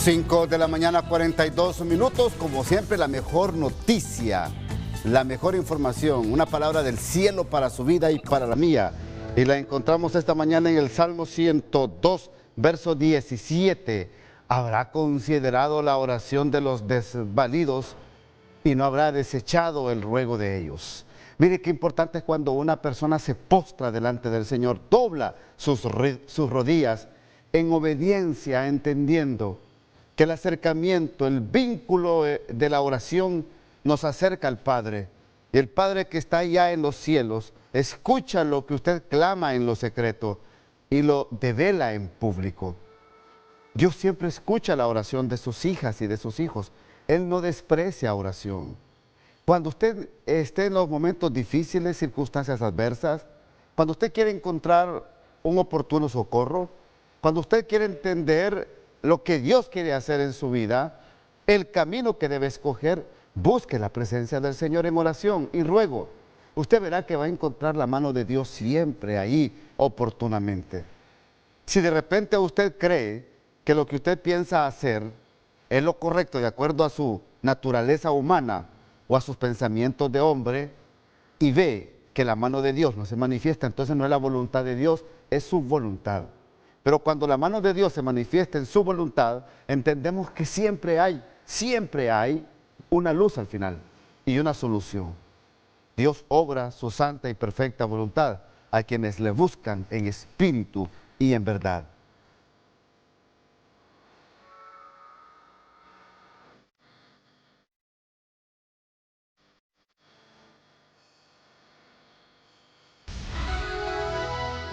5 de la mañana, 42 minutos. Como siempre, la mejor noticia, la mejor información, una palabra del cielo para su vida y para la mía. Y la encontramos esta mañana en el Salmo 102, verso 17. Habrá considerado la oración de los desvalidos y no habrá desechado el ruego de ellos. Mire qué importante es cuando una persona se postra delante del Señor, dobla sus rodillas en obediencia, entendiendo que el acercamiento, el vínculo de la oración nos acerca al Padre. Y el Padre que está allá en los cielos escucha lo que usted clama en lo secreto y lo devela en público. Dios siempre escucha la oración de sus hijas y de sus hijos. Él no desprecia oración. Cuando usted esté en los momentos difíciles, circunstancias adversas, cuando usted quiere encontrar un oportuno socorro, cuando usted quiere entender lo que Dios quiere hacer en su vida, el camino que debe escoger, busque la presencia del Señor en oración y ruego. Usted verá que va a encontrar la mano de Dios siempre ahí, oportunamente. Si de repente usted cree que lo que usted piensa hacer es lo correcto de acuerdo a su naturaleza humana o a sus pensamientos de hombre y ve que la mano de Dios no se manifiesta, entonces no es la voluntad de Dios, es su voluntad. Pero cuando la mano de Dios se manifiesta en su voluntad, entendemos que siempre hay una luz al final y una solución. Dios obra su santa y perfecta voluntad a quienes le buscan en espíritu y en verdad.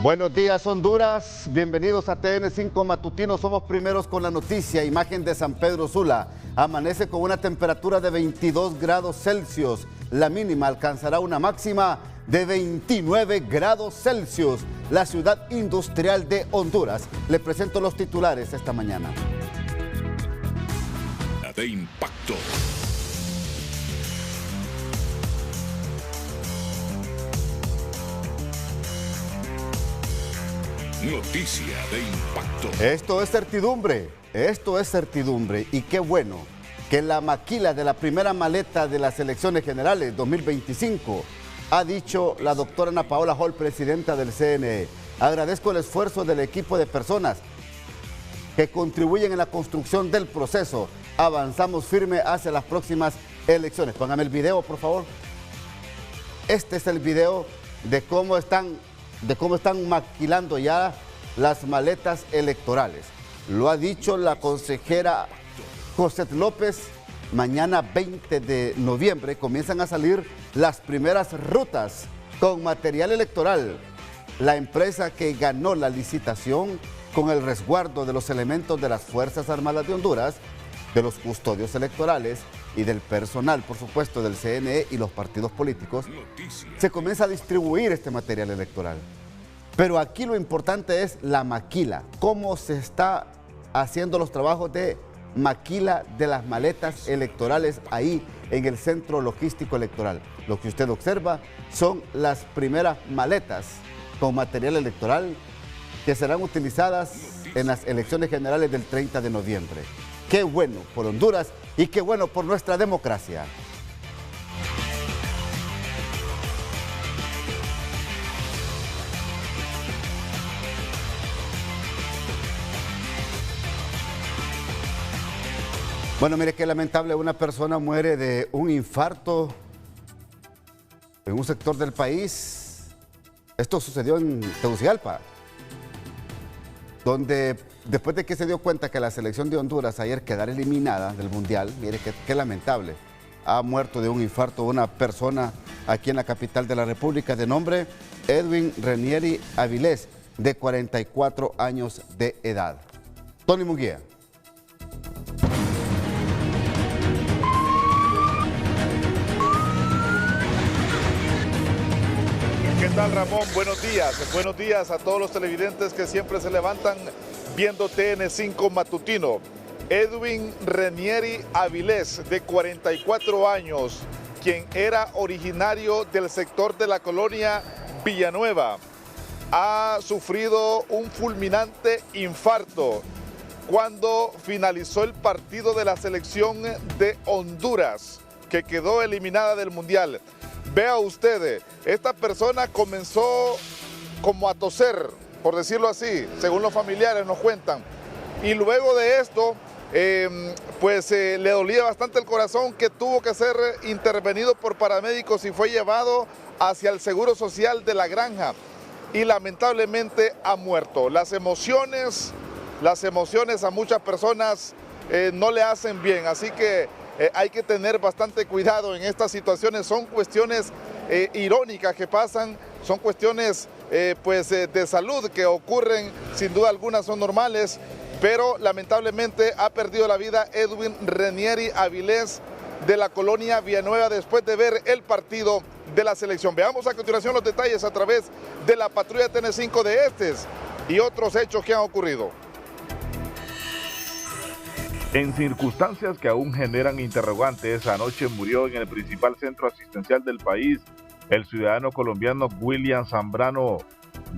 Buenos días, Honduras. Bienvenidos a TN5 Matutino. Somos primeros con la noticia. Imagen de San Pedro Sula. Amanece con una temperatura de 22 grados Celsius. La mínima alcanzará una máxima de 29 grados Celsius. La ciudad industrial de Honduras. Le presento los titulares esta mañana. De impacto. Noticia de impacto. Esto es certidumbre y qué bueno que la maquila de la primera maleta de las elecciones generales 2025 ha dicho la doctora Ana Paola Hall, presidenta del CNE. Agradezco el esfuerzo del equipo de personas que contribuyen en la construcción del proceso. Avanzamos firme hacia las próximas elecciones. Póngame el video, por favor. Este es el video de cómo están maquilando ya las maletas electorales. Lo ha dicho la consejera Cosette López. Mañana 20 de noviembre comienzan a salir las primeras rutas con material electoral. La empresa que ganó la licitación con el resguardo de los elementos de las Fuerzas Armadas de Honduras, de los custodios electorales y del personal, por supuesto, del CNE y los partidos políticos, se comienza a distribuir este material electoral. Pero aquí lo importante es la maquila, cómo se está haciendo los trabajos de maquila de las maletas electorales ahí en el centro logístico electoral. Lo que usted observa son las primeras maletas con material electoral que serán utilizadas en las elecciones generales del 30 de noviembre. Qué bueno por Honduras y qué bueno por nuestra democracia. Bueno, mire qué lamentable, una persona muere de un infarto en un sector del país. Esto sucedió en Tegucigalpa, donde después de que se dio cuenta que la selección de Honduras ayer quedara eliminada del Mundial, mire qué lamentable, ha muerto de un infarto una persona aquí en la capital de la República de nombre Edwin Renieri Avilés, de 44 años de edad. Tony Munguía. ¿Qué tal, Ramón? Buenos días. Buenos días a todos los televidentes que siempre se levantan viendo TN5 Matutino. Edwin Renieri Avilés, de 44 años, quien era originario del sector de la colonia Villanueva, ha sufrido un fulminante infarto cuando finalizó el partido de la selección de Honduras, que quedó eliminada del Mundial. Vea usted, esta persona comenzó como a toser, por decirlo así, según los familiares nos cuentan. Y luego de esto, le dolía bastante el corazón, que tuvo que ser intervenido por paramédicos y fue llevado hacia el Seguro Social de La Granja. Y lamentablemente ha muerto. Las emociones a muchas personas no le hacen bien, así que hay que tener bastante cuidado en estas situaciones. Son cuestiones irónicas que pasan, son cuestiones de salud que ocurren, sin duda alguna son normales, pero lamentablemente ha perdido la vida Edwin Ranieri Avilés de la colonia Villanueva después de ver el partido de la selección. Veamos a continuación los detalles a través de la patrulla TN5 de estos y otros hechos que han ocurrido. En circunstancias que aún generan interrogantes, anoche murió en el principal centro asistencial del país el ciudadano colombiano William Zambrano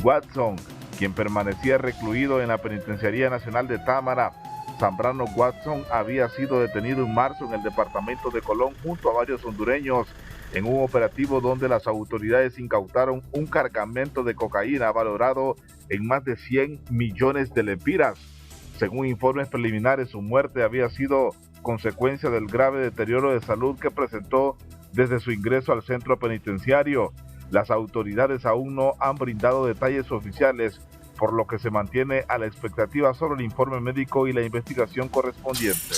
Watson, quien permanecía recluido en la Penitenciaría Nacional de Támara. Zambrano Watson había sido detenido en marzo en el departamento de Colón junto a varios hondureños en un operativo donde las autoridades incautaron un cargamento de cocaína valorado en más de 100 millones de lempiras. Según informes preliminares, su muerte había sido consecuencia del grave deterioro de salud que presentó desde su ingreso al centro penitenciario. Las autoridades aún no han brindado detalles oficiales, por lo que se mantiene a la expectativa sobre el informe médico y la investigación correspondiente.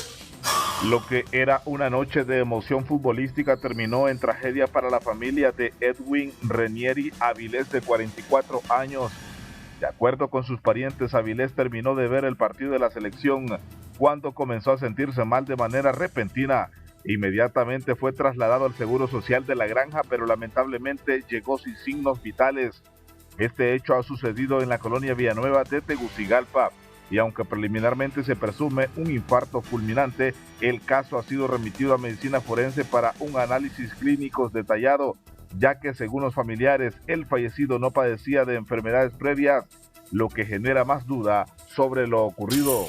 Lo que era una noche de emoción futbolística terminó en tragedia para la familia de Edwin Ranieri Avilés, de 44 años. De acuerdo con sus parientes, Avilés terminó de ver el partido de la selección cuando comenzó a sentirse mal de manera repentina. Inmediatamente fue trasladado al Seguro Social de La Granja, pero lamentablemente llegó sin signos vitales. Este hecho ha sucedido en la colonia Villanueva de Tegucigalpa, y aunque preliminarmente se presume un infarto fulminante, el caso ha sido remitido a medicina forense para un análisis clínico detallado, ya que según los familiares, el fallecido no padecía de enfermedades previas, lo que genera más duda sobre lo ocurrido.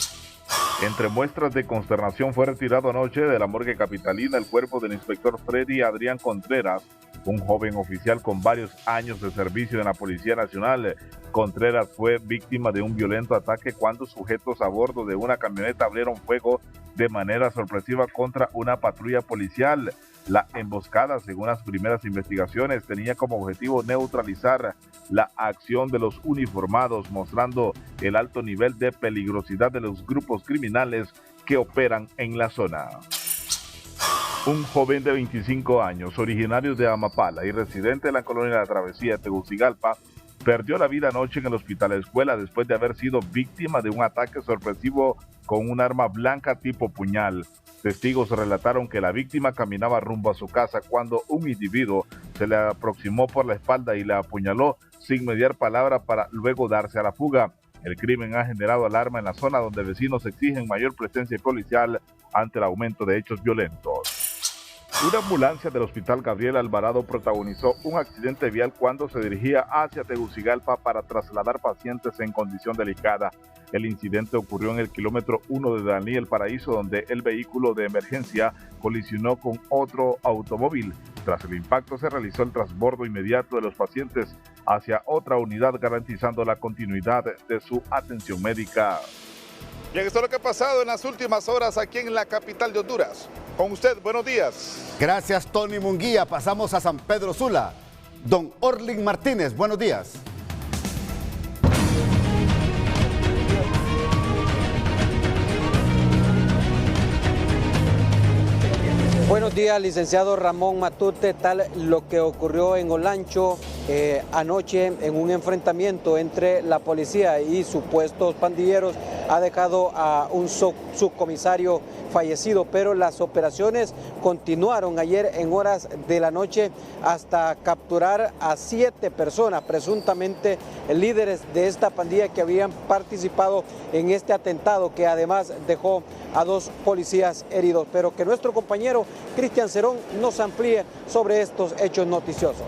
Entre muestras de consternación fue retirado anoche de la morgue capitalina el cuerpo del inspector Freddy Adrián Contreras, un joven oficial con varios años de servicio en la Policía Nacional. Contreras fue víctima de un violento ataque cuando sujetos a bordo de una camioneta abrieron fuego de manera sorpresiva contra una patrulla policial. La emboscada, según las primeras investigaciones, tenía como objetivo neutralizar la acción de los uniformados, mostrando el alto nivel de peligrosidad de los grupos criminales que operan en la zona. Un joven de 25 años, originario de Amapala y residente de la colonia de la Travesía de Tegucigalpa, perdió la vida anoche en el hospital escuela después de haber sido víctima de un ataque sorpresivo con un arma blanca tipo puñal. Testigos relataron que la víctima caminaba rumbo a su casa cuando un individuo se le aproximó por la espalda y la apuñaló sin mediar palabra para luego darse a la fuga. El crimen ha generado alarma en la zona, donde vecinos exigen mayor presencia policial ante el aumento de hechos violentos. Una ambulancia del Hospital Gabriel Alvarado protagonizó un accidente vial cuando se dirigía hacia Tegucigalpa para trasladar pacientes en condición delicada. El incidente ocurrió en el kilómetro 1 de Daniel Paraíso, donde el vehículo de emergencia colisionó con otro automóvil. Tras el impacto se realizó el transbordo inmediato de los pacientes hacia otra unidad, garantizando la continuidad de su atención médica. Bien, esto es lo que ha pasado en las últimas horas aquí en la capital de Honduras. Con usted, buenos días. Gracias, Tony Munguía. Pasamos a San Pedro Sula. Don Orlin Martínez, buenos días. Buenos días, licenciado Ramón Matute. Tal lo que ocurrió en Olancho anoche en un enfrentamiento entre la policía y supuestos pandilleros ha dejado a un subcomisario fallecido, pero las operaciones continuaron ayer en horas de la noche hasta capturar a 7 personas, presuntamente líderes de esta pandilla que habían participado en este atentado, que además dejó a 2 policías heridos. Pero que nuestro compañero Cristian Cerón nos amplíe sobre estos hechos noticiosos.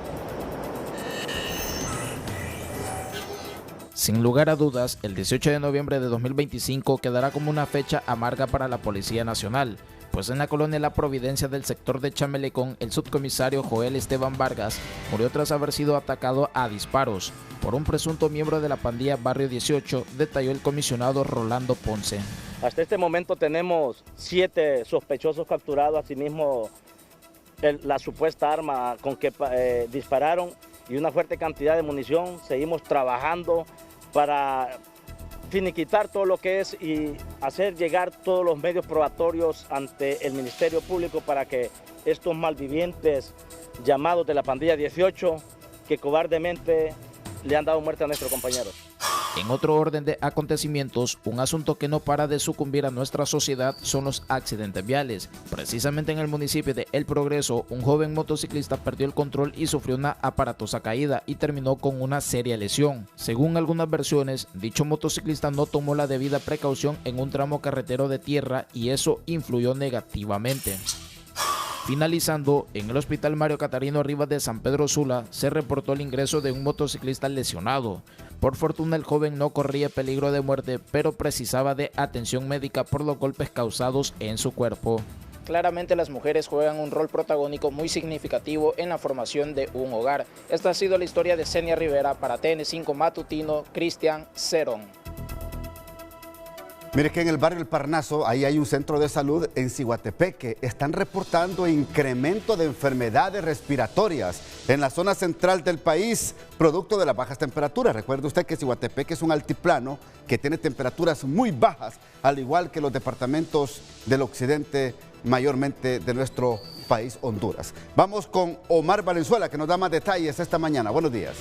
Sin lugar a dudas, el 18 de noviembre de 2025 quedará como una fecha amarga para la Policía Nacional, pues en la colonia La Providencia del sector de Chamelecón, el subcomisario Joel Esteban Vargas murió tras haber sido atacado a disparos por un presunto miembro de la pandilla Barrio 18, detalló el comisionado Rolando Ponce. Hasta este momento tenemos 7 sospechosos capturados, asimismo la supuesta arma con que dispararon y una fuerte cantidad de munición. Seguimos trabajando para finiquitar todo lo que es y hacer llegar todos los medios probatorios ante el Ministerio Público para que estos malvivientes llamados de la pandilla 18, que cobardemente le han dado muerte a nuestros compañeros. En otro orden de acontecimientos, un asunto que no para de sucumbir a nuestra sociedad son los accidentes viales. Precisamente en el municipio de El Progreso, un joven motociclista perdió el control y sufrió una aparatosa caída y terminó con una seria lesión. Según algunas versiones, dicho motociclista no tomó la debida precaución en un tramo carretero de tierra y eso influyó negativamente. Finalizando, en el Hospital Mario Catarino Rivas de San Pedro Sula se reportó el ingreso de un motociclista lesionado. Por fortuna el joven no corría peligro de muerte, pero precisaba de atención médica por los golpes causados en su cuerpo. Claramente las mujeres juegan un rol protagónico muy significativo en la formación de un hogar. Esta ha sido la historia de Zenia Rivera para TN5 Matutino, Cristian Cerón. Mire que en el barrio El Parnaso, ahí hay un centro de salud en Ciguatepeque. Están reportando incremento de enfermedades respiratorias en la zona central del país, producto de las bajas temperaturas. Recuerde usted que Ciguatepeque es un altiplano que tiene temperaturas muy bajas, al igual que los departamentos del occidente, mayormente de nuestro país, Honduras. Vamos con Omar Valenzuela, que nos da más detalles esta mañana. Buenos días.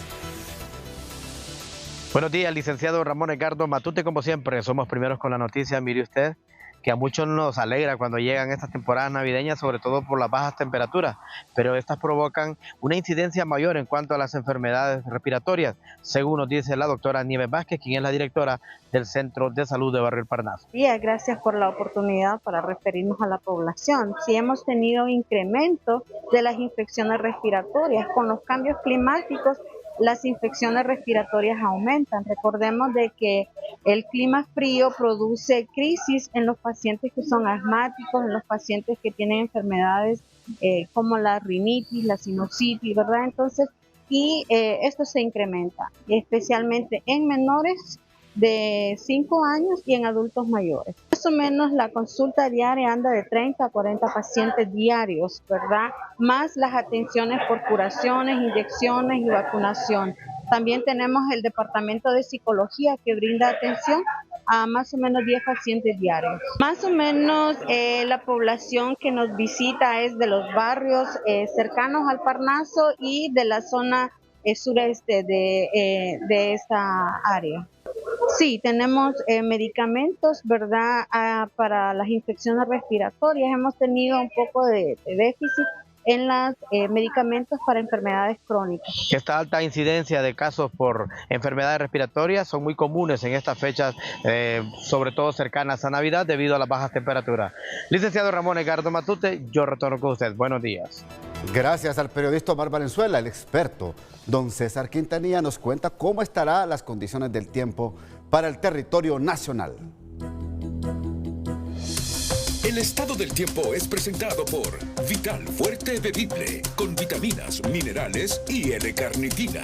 Buenos días, licenciado Ramón Edgardo Matute. Como siempre, somos primeros con la noticia. Mire usted que a muchos nos alegra cuando llegan estas temporadas navideñas, sobre todo por las bajas temperaturas, pero estas provocan una incidencia mayor en cuanto a las enfermedades respiratorias, según nos dice la doctora Nieves Vázquez, quien es la directora del Centro de Salud de Barrio El Parnaso. Gracias por la oportunidad para referirnos a la población. Sí hemos tenido incremento de las infecciones respiratorias con los cambios climáticos. Las infecciones respiratorias aumentan. Recordemos de que el clima frío produce crisis en los pacientes que son asmáticos, en los pacientes que tienen enfermedades como la rinitis, la sinusitis, ¿verdad? Entonces, esto se incrementa, especialmente en menores de 5 años y en adultos mayores. Más o menos la consulta diaria anda de 30 a 40 pacientes diarios, ¿verdad? Más las atenciones por curaciones, inyecciones y vacunación. También tenemos el departamento de psicología que brinda atención a más o menos 10 pacientes diarios. Más o menos la población que nos visita es de los barrios cercanos al Parnaso y de la zona sureste de esta área. Sí, tenemos medicamentos, ¿verdad? Para las infecciones respiratorias. Hemos tenido un poco de déficit en los medicamentos para enfermedades crónicas. Esta alta incidencia de casos por enfermedades respiratorias son muy comunes en estas fechas, sobre todo cercanas a Navidad, debido a las bajas temperaturas. Licenciado Ramón Edgardo Matute, yo retorno con usted. Buenos días. Gracias al periodista Omar Valenzuela, el experto. Don César Quintanilla nos cuenta cómo estarán las condiciones del tiempo para el territorio nacional. El estado del tiempo es presentado por Vital Fuerte Bebible, con vitaminas, minerales y L-carnitina.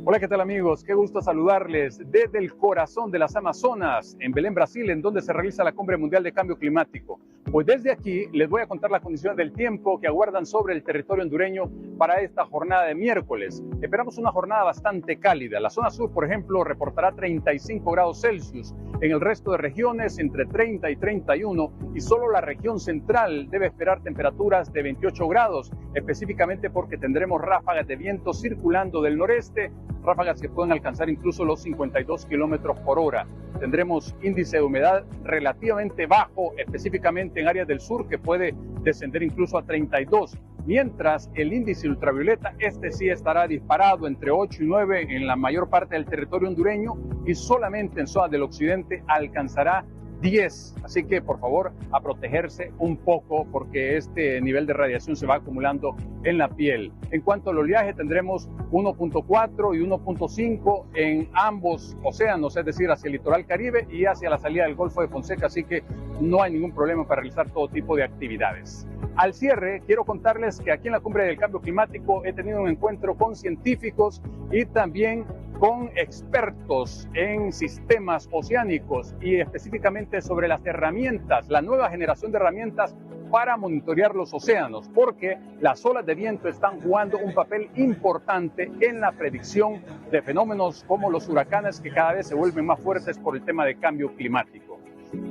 Hola, ¿qué tal amigos? Qué gusto saludarles desde el corazón de las Amazonas, en Belén, Brasil, en donde se realiza la Cumbre Mundial de Cambio Climático. Pues desde aquí les voy a contar las condiciones del tiempo que aguardan sobre el territorio hondureño para esta jornada de miércoles. Esperamos una jornada bastante cálida. La zona sur, por ejemplo, reportará 35 grados Celsius. En el resto de regiones, entre 30 y 31, y solo la región central debe esperar temperaturas de 28 grados, específicamente porque tendremos ráfagas de viento circulando del noreste, ráfagas que pueden alcanzar incluso los 52 kilómetros por hora. Tendremos índice de humedad relativamente bajo, específicamente en áreas del sur, que puede descender incluso a 32, mientras el índice ultravioleta, sí estará disparado entre 8 y 9 en la mayor parte del territorio hondureño y solamente en zonas del occidente alcanzará 10. Así que por favor a protegerse un poco porque este nivel de radiación se va acumulando en la piel. En cuanto al oleaje tendremos 1.4 y 1.5 en ambos océanos, es decir, hacia el litoral Caribe y hacia la salida del Golfo de Fonseca, así que no hay ningún problema para realizar todo tipo de actividades. Al cierre, quiero contarles que aquí en la Cumbre del Cambio Climático he tenido un encuentro con científicos y también con expertos en sistemas oceánicos y específicamente sobre las herramientas, la nueva generación de herramientas para monitorear los océanos, porque las olas de viento están jugando un papel importante en la predicción de fenómenos como los huracanes que cada vez se vuelven más fuertes por el tema de cambio climático.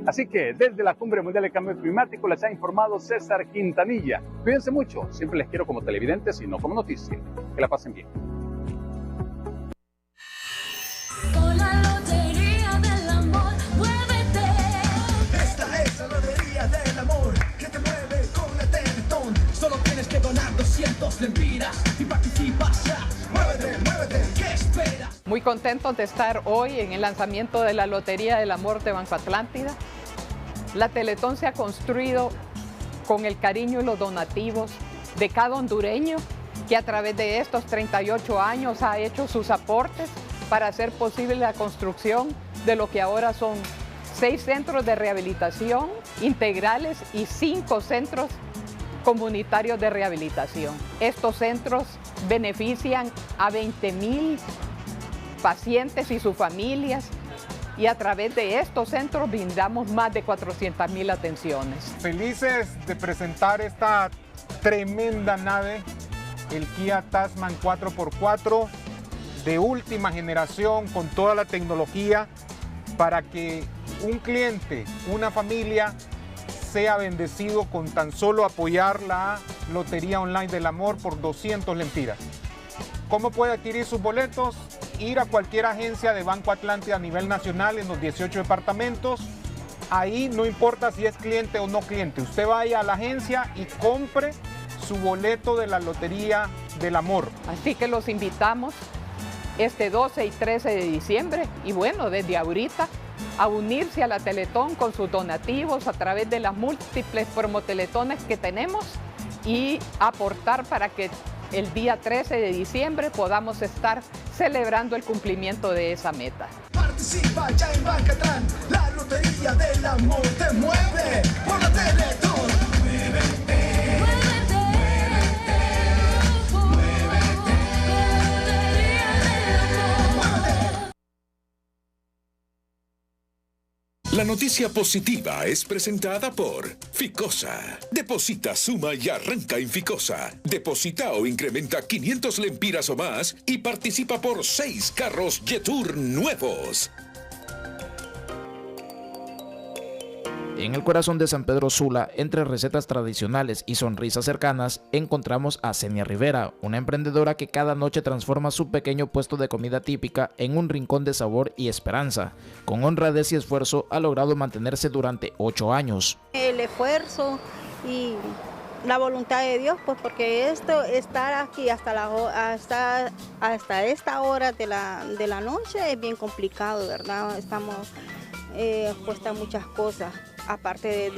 Así que desde la Cumbre Mundial de Cambio Climático les ha informado César Quintanilla. Cuídense mucho, siempre les quiero como televidentes y no como noticia. Que la pasen bien. Con la lotería del amor, muévete. Esta es la lotería del amor que te mueve con la Teletón. Solo tienes que donar 200 lempiras y participas ya. Muévete, muévete, ¿qué esperas? Muy contentos de estar hoy en el lanzamiento de la Lotería del Amor de Banco Atlántida. La Teletón se ha construido con el cariño y los donativos de cada hondureño que a través de estos 38 años ha hecho sus aportes para hacer posible la construcción de lo que ahora son 6 centros de rehabilitación integrales y 5 centros comunitarios de rehabilitación. Estos centros benefician a 20,000 pacientes y sus familias y a través de estos centros brindamos más de 400,000 atenciones. Felices de presentar esta tremenda nave, el Kia Tasman 4x4 de última generación con toda la tecnología para que un cliente, una familia sea bendecido con tan solo apoyar la Lotería Online del Amor por 200 lempiras. ¿Cómo puede adquirir sus boletos? Ir a cualquier agencia de Banco Atlántida a nivel nacional en los 18 departamentos. Ahí no importa si es cliente o no cliente. Usted vaya a la agencia y compre su boleto de la Lotería del Amor. Así que los invitamos este 12 y 13 de diciembre y bueno, desde ahorita a unirse a la Teletón con sus donativos a través de las múltiples promoteletones que tenemos y aportar para que el día 13 de diciembre podamos estar celebrando el cumplimiento de esa meta. Participa ya en Bancatlán, la Lotería del Amor te mueve por la Teletón. Muévete. La noticia positiva es presentada por Ficosa. Deposita, suma y arranca en Ficosa. Deposita o incrementa 500 lempiras o más y participa por 6 carros Jetour nuevos. En el corazón de San Pedro Sula, entre recetas tradicionales y sonrisas cercanas, encontramos a Senia Rivera, una emprendedora que cada noche transforma su pequeño puesto de comida típica en un rincón de sabor y esperanza. Con honradez y esfuerzo ha logrado mantenerse durante 8 años. El esfuerzo y la voluntad de Dios, pues porque estar aquí hasta esta hora de la noche es bien complicado, ¿verdad? Cuesta muchas cosas. Aparte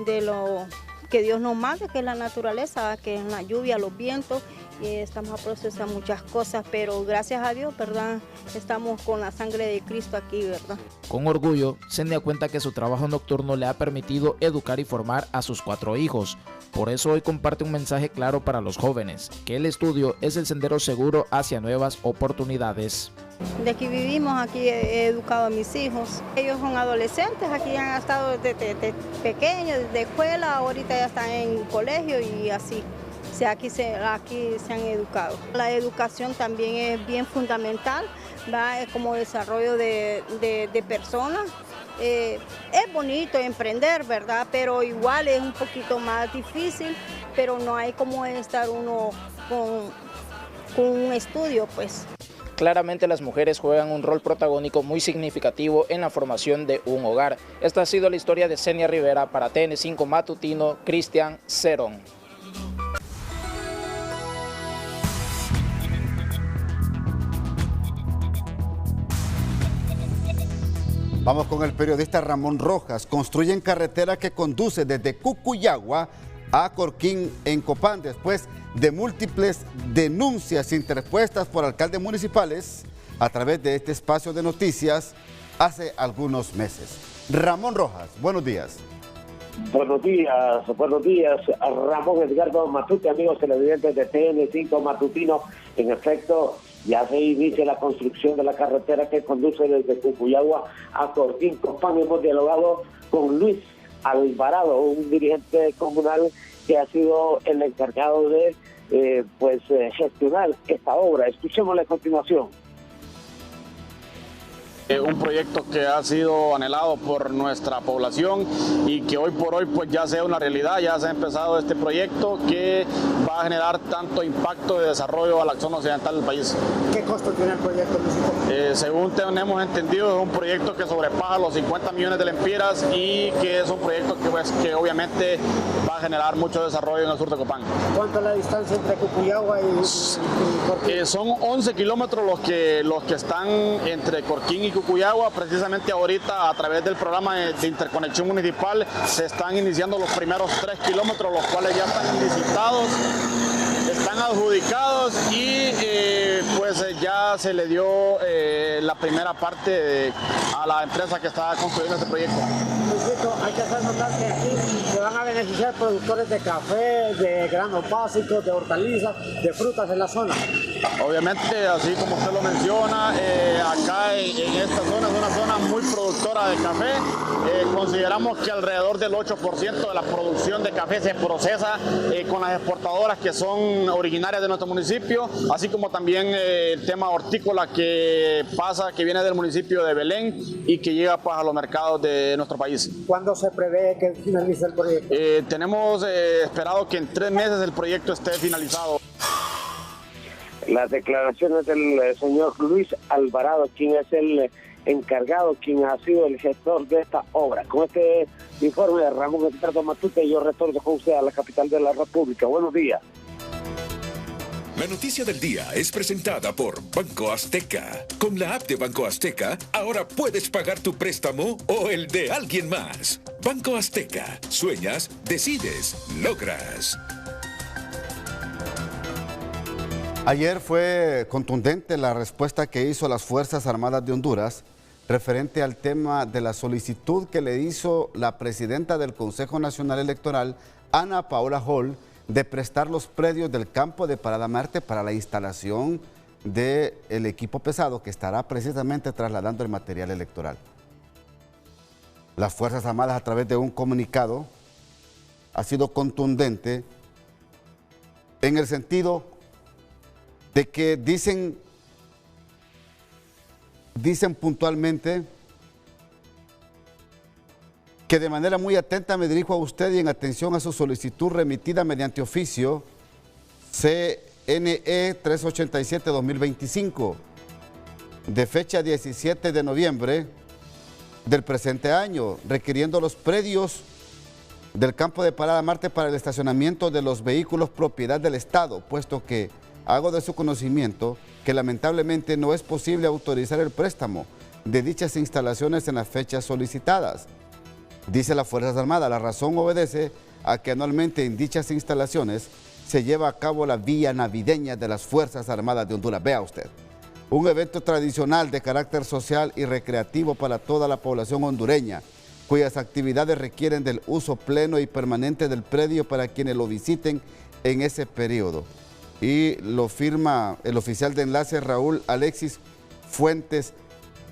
de lo que Dios nos manda, que es la naturaleza, que es la lluvia, los vientos, y estamos a procesar muchas cosas, pero gracias a Dios, ¿verdad? Estamos con la sangre de Cristo aquí, ¿verdad? Con orgullo, Senia cuenta que su trabajo nocturno le ha permitido educar y formar a sus 4 hijos. Por eso hoy comparte un mensaje claro para los jóvenes, que el estudio es el sendero seguro hacia nuevas oportunidades. De aquí vivimos, aquí he educado a mis hijos. Ellos son adolescentes, aquí han estado desde pequeños, desde escuela, ahorita ya están en colegio y así. O sea, aquí se han educado. La educación también es bien fundamental, ¿va? Es como desarrollo de personas. Es bonito emprender, ¿verdad? Pero igual es un poquito más difícil, pero no hay como estar uno con un estudio, pues. Claramente las mujeres juegan un rol protagónico muy significativo en la formación de un hogar. Esta ha sido la historia de Senia Rivera para TN5 Matutino, Cristian Cerón. Vamos con el periodista Ramón Rojas. Construyen carretera que conduce desde Cucuyagua a Corquín en Copán, después de múltiples denuncias interpuestas por alcaldes municipales a través de este espacio de noticias hace algunos meses. Ramón Rojas, buenos días. Buenos días, Ramón Edgardo Matute, amigos televidentes de TN5 Matutino. En efecto, ya se inicia la construcción de la carretera que conduce desde Cucuyagua a Corquín, Copán. Hemos dialogado con Luis Alvarado, un dirigente comunal que ha sido el encargado de gestionar esta obra. Escuchémosle a continuación. Un proyecto que ha sido anhelado por nuestra población y que hoy por hoy pues ya sea una realidad. Ya se ha empezado este proyecto que va a generar tanto impacto de desarrollo a la zona occidental del país. ¿Qué costo tiene el proyecto, Luisito? Según tenemos entendido, es un proyecto que sobrepasa los 50 millones de lempiras y que es un proyecto que obviamente va a generar mucho desarrollo en el sur de Copán. ¿Cuánto es la distancia entre Cucuyagua y Corquín? Son 11 kilómetros los que están entre Corquín y Cucuyagua. Precisamente ahorita, a través del programa de interconexión municipal, se están iniciando los primeros 3 kilómetros, los cuales ya están licitados, están adjudicados y ya se le dio la primera parte a la empresa que está construyendo este proyecto. Hay que hacer notar que aquí se van a beneficiar productores de café, de granos básicos, de hortalizas, de frutas en la zona. Obviamente, así como usted lo menciona, acá en esta zona es una zona muy productora de café. Consideramos que alrededor del 8% de la producción de café se procesa con las exportadoras que son originarias de nuestro municipio, así como también el tema hortícola que viene del municipio de Belén y que llega pues, a los mercados de nuestro país. ¿Cuándo se prevé que finalice el proyecto? Tenemos esperado que en 3 meses el proyecto esté finalizado. Las declaraciones del señor Luis Alvarado, quien es el encargado, quien ha sido el gestor de esta obra. Con este informe de Ramón Edgardo Matute, yo retorno con usted a la capital de la República. Buenos días. La noticia del día es presentada por Banco Azteca. Con la app de Banco Azteca, ahora puedes pagar tu préstamo o el de alguien más. Banco Azteca. Sueñas, decides, logras. Ayer fue contundente la respuesta que hizo las Fuerzas Armadas de Honduras referente al tema de la solicitud que le hizo la presidenta del Consejo Nacional Electoral, Ana Paola Hall, de prestar los predios del campo de Parada Marte para la instalación del equipo pesado que estará precisamente trasladando el material electoral. Las Fuerzas Armadas, a través de un comunicado, ha sido contundente en el sentido de que dicen puntualmente que de manera muy atenta me dirijo a usted y en atención a su solicitud remitida mediante oficio CNE 387-2025 de fecha 17 de noviembre del presente año, requiriendo los predios del campo de Parada Marte para el estacionamiento de los vehículos propiedad del Estado, puesto que hago de su conocimiento que lamentablemente no es posible autorizar el préstamo de dichas instalaciones en las fechas solicitadas. Dice las Fuerzas Armadas, la razón obedece a que anualmente en dichas instalaciones se lleva a cabo la Vía Navideña de las Fuerzas Armadas de Honduras. Vea usted, un evento tradicional de carácter social y recreativo para toda la población hondureña, cuyas actividades requieren del uso pleno y permanente del predio para quienes lo visiten en ese periodo. Y lo firma el oficial de enlace Raúl Alexis Fuentes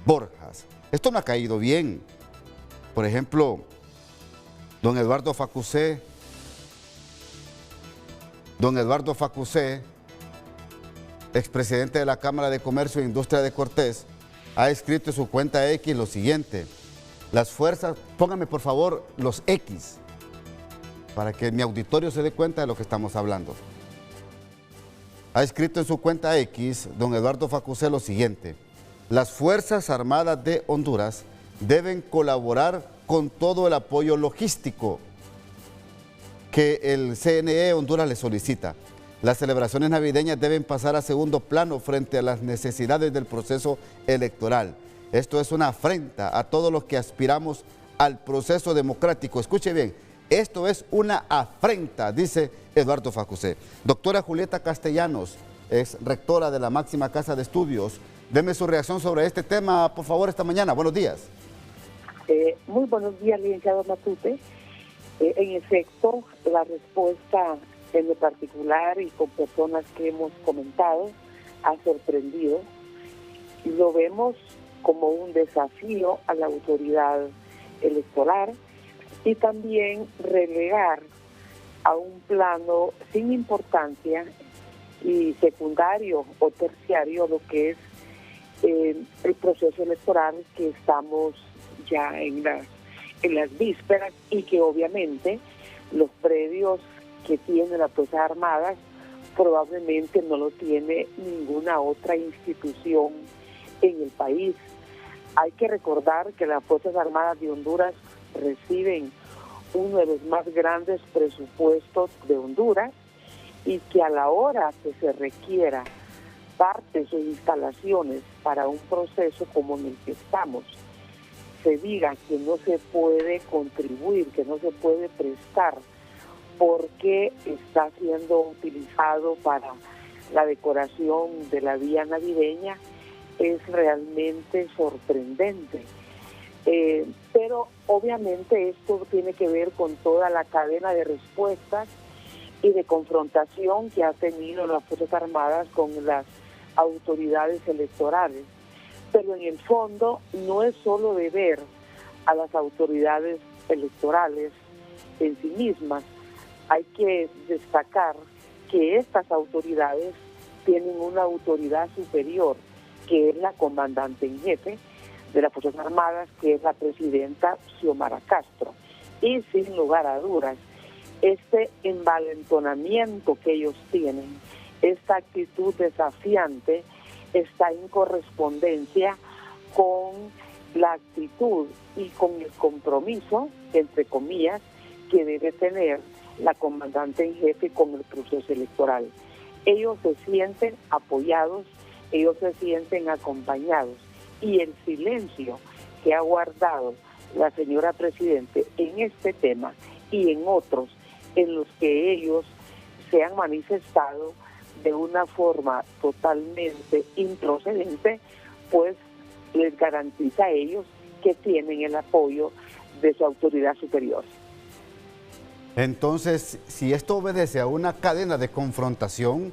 Borjas. Esto me ha caído bien. Por ejemplo, don Eduardo Facusé, expresidente de la Cámara de Comercio e Industria de Cortés, ha escrito en su cuenta X lo siguiente: las fuerzas, póngame por favor los X, para que mi auditorio se dé cuenta de lo que estamos hablando. Ha escrito en su cuenta X, don Eduardo Facusé, lo siguiente: las Fuerzas Armadas de Honduras deben colaborar con todo el apoyo logístico que el CNE Honduras le solicita. Las celebraciones navideñas deben pasar a segundo plano frente a las necesidades del proceso electoral. Esto es una afrenta a todos los que aspiramos al proceso democrático. Escuche bien, esto es una afrenta, dice Eduardo Facusé. Doctora Julieta Castellanos, es rectora de la máxima casa de estudios. Deme su reacción sobre este tema, por favor, esta mañana. Buenos días. Muy buenos días, licenciado Matute. En efecto, la respuesta en lo particular y con personas que hemos comentado ha sorprendido. Lo vemos como un desafío a la autoridad electoral y también relegar a un plano sin importancia y secundario o terciario lo que es el proceso electoral, que estamos ya en las vísperas, y que obviamente los predios que tiene las Fuerzas Armadas probablemente no lo tiene ninguna otra institución en el país. Hay que recordar que las Fuerzas Armadas de Honduras reciben uno de los más grandes presupuestos de Honduras, y que a la hora que se requiera partes o instalaciones para un proceso como en el que estamos, se diga que no se puede contribuir, que no se puede prestar, porque está siendo utilizado para la decoración de la vía navideña, es realmente sorprendente. Pero obviamente esto tiene que ver con toda la cadena de respuestas y de confrontación que ha tenido las Fuerzas Armadas con las autoridades electorales. Pero en el fondo no es solo deber a las autoridades electorales en sí mismas. Hay que destacar que estas autoridades tienen una autoridad superior, que es la comandante en jefe de las Fuerzas Armadas, que es la presidenta Xiomara Castro. Y sin lugar a dudas, este envalentonamiento que ellos tienen, esta actitud desafiante, está en correspondencia con la actitud y con el compromiso, entre comillas, que debe tener la comandante en jefe con el proceso electoral. Ellos se sienten apoyados, ellos se sienten acompañados, y el silencio que ha guardado la señora Presidente en este tema y en otros en los que ellos se han manifestado de una forma totalmente improcedente, pues les garantiza a ellos que tienen el apoyo de su autoridad superior. Entonces, si esto obedece a una cadena de confrontación,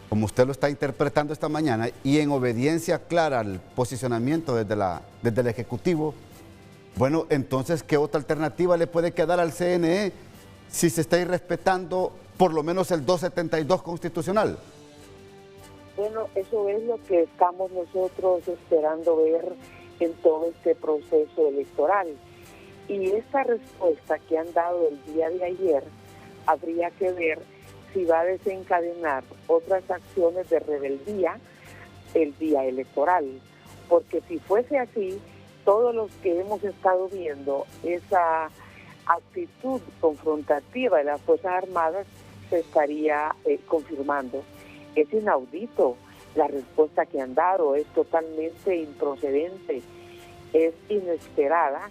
como usted lo está interpretando esta mañana, y en obediencia clara al posicionamiento desde el Ejecutivo, bueno, entonces, ¿qué otra alternativa le puede quedar al CNE si se está irrespetando por lo menos el 272 constitucional? Bueno, eso es lo que estamos nosotros esperando ver en todo este proceso electoral. Y esta respuesta que han dado el día de ayer, habría que ver si va a desencadenar otras acciones de rebeldía el día electoral. Porque si fuese así, todos los que hemos estado viendo esa actitud confrontativa de las Fuerzas Armadas se estaría confirmando. Es inaudito la respuesta que han dado, es totalmente improcedente, es inesperada,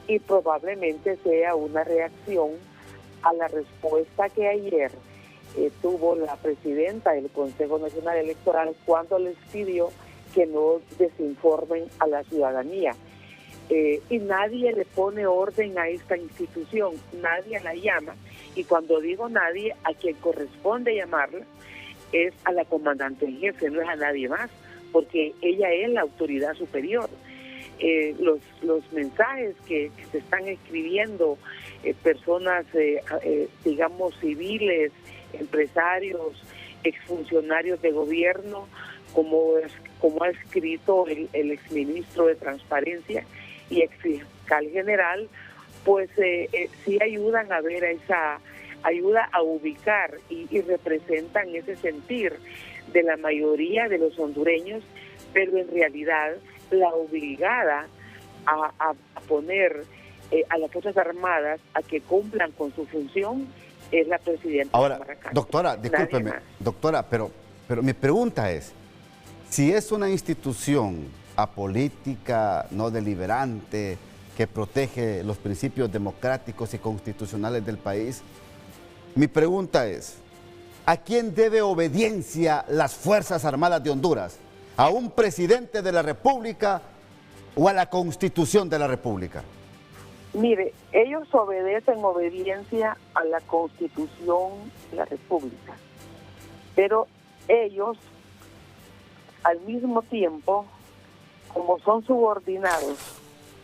y probablemente sea una reacción a la respuesta que ayer tuvo la presidenta del Consejo Nacional Electoral cuando les pidió que no desinformen a la ciudadanía. Y nadie le pone orden a esta institución, nadie la llama, y cuando digo nadie, a quien corresponde llamarla es a la comandante en jefe, no es a nadie más, porque ella es la autoridad superior. Los mensajes que se están escribiendo personas, digamos, civiles, empresarios, exfuncionarios de gobierno, como ha escrito el exministro de Transparencia y exfiscal general, pues sí ayudan a ver ayuda a ubicar y representan ese sentir de la mayoría de los hondureños, pero en realidad la obligada a poner a las Fuerzas Armadas a que cumplan con su función es la presidenta. Ahora, doctora, discúlpeme, doctora, pero mi pregunta es, si es una institución apolítica, no deliberante, que protege los principios democráticos y constitucionales del país. Mi pregunta es, ¿a quién debe obediencia las Fuerzas Armadas de Honduras? ¿A un presidente de la República o a la Constitución de la República? Mire, ellos obedecen obediencia a la Constitución de la República, pero ellos, al mismo tiempo, como son subordinados